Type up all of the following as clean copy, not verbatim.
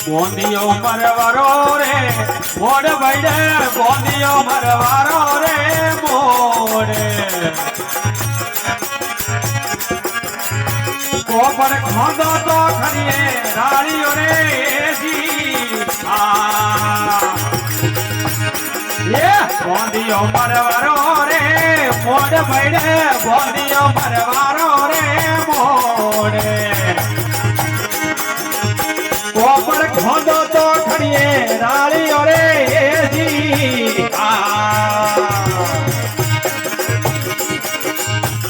गोंदियो मरवारो रे मोड़ बैठे गोंदियो मरवारो रे मोड़े कोपर खोदो तो खड़िए राड़ियो रे जी ये गोंदियो मरवारो रे मोड़ बैठे गोंदियो मरवारो रे मोड़े कोपर खोदो तो खड़िए राड़ियो रे जी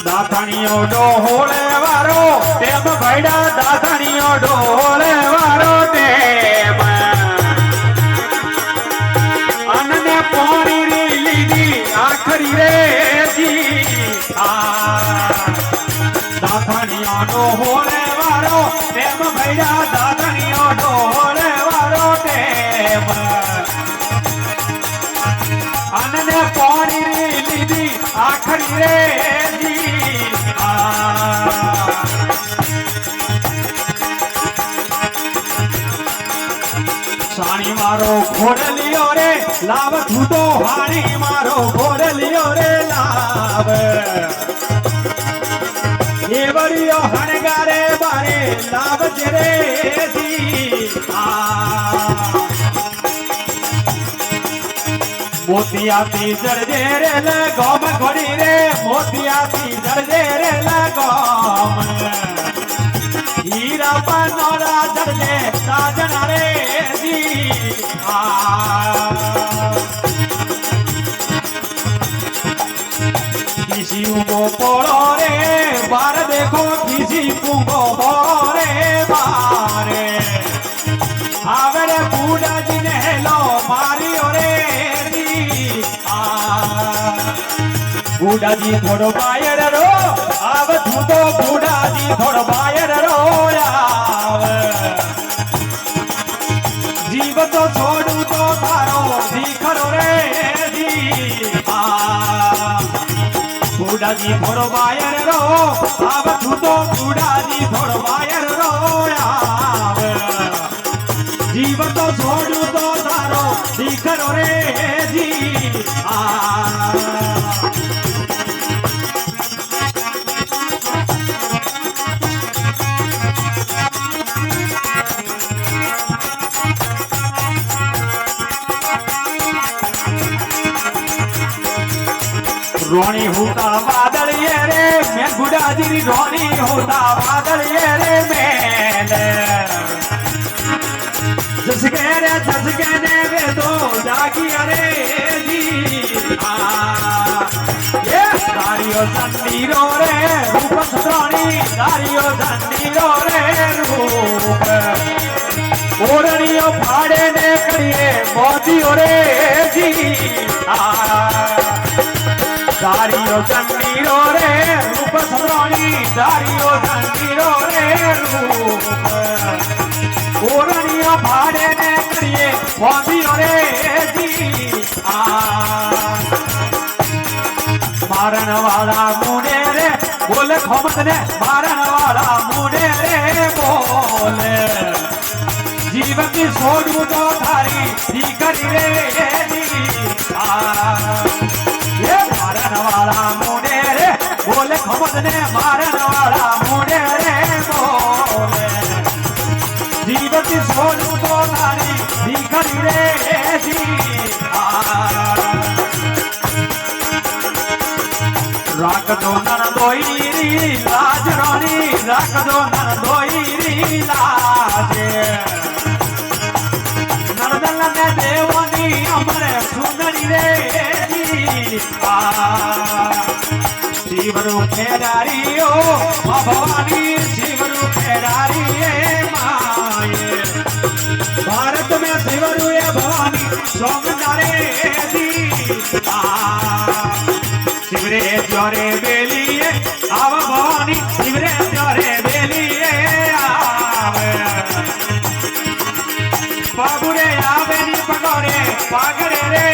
दातानियो डोहोले वारो टेम भैडा दातानियो डोहोले वारो टेम अनने पानी री लीधी आखरी रे जी दातानियो डोहोले वारो टेम भैडा दातानियो डोहोले वारो टेम अनने पानी री लीधी आखरी रे जी साणी मारो घोड़लियो रे लाभ झूठो हाणी मारो घोड़लियो रे लाभ ये बड़ियो हणगारे बारे लाभ जरे दी मोतिया ती जड़जे रे लगोम घोड़ी रे मोतिया ती जड़जे रे लगोम हीरा पनोरा जड़जे साजना रे जी किसी को पोड़ो रे बार देखो किसी को पोड़ो रे बारे आवरे बूढ़ा जी ने लो मारियो रे बूढ़ा जी थोड़ो बायर रो आव तू तो बूढ़ा जी थोड़ो बायर रो आव जीव तो छोड़ू तो थारो दिखरो रे जी बूढ़ा जी थोड़ो बायर रो आव तू तो बूढ़ा जी थोड़ो बायर रो आव जीव तो छोड़ू तो थारो दिखरो रे जी रोनी होता बादल ये रे मैं गुड़ा जी रोनी होता बादल ये रे मैं जसके ने वे तो जागी अरे जी ये दारियो संदीरो रे रूप सतरानी दारियो संदीरो रे रूप ओरनियो फाड़े ने करिए मोदी रे जी दारियो जंगीरो रे रूप सतरानी दारियो जंगीरो रे रूप ओरनियो फाड़े ने करिए मोदी रे जी मारन वाला मुने रे बोले खोमत ने मारन वाला मुने रे बोले जीवन की सोडू तो थारी दीकरी रे ये मारन वाला मुने रे बोले खोमत ने मारन वाला मुने रे बोले जीवन की सोडू तो थारी दीकरी रे राख दो नन दोईरी लाज रोनी राख दो नन दोईरी लाज नरदल ने देवनी अमरे सुंदरी रे शिवरू खेरारियो भवानी शिवरू खेरारी माये भारत में शिवरू भवानी सोमनारे शिवरे जोरे बेलिए आव भवानी शिवरे जोरे बेलिए आवे बाबुरे आवे नी पगोरे पागड़े रे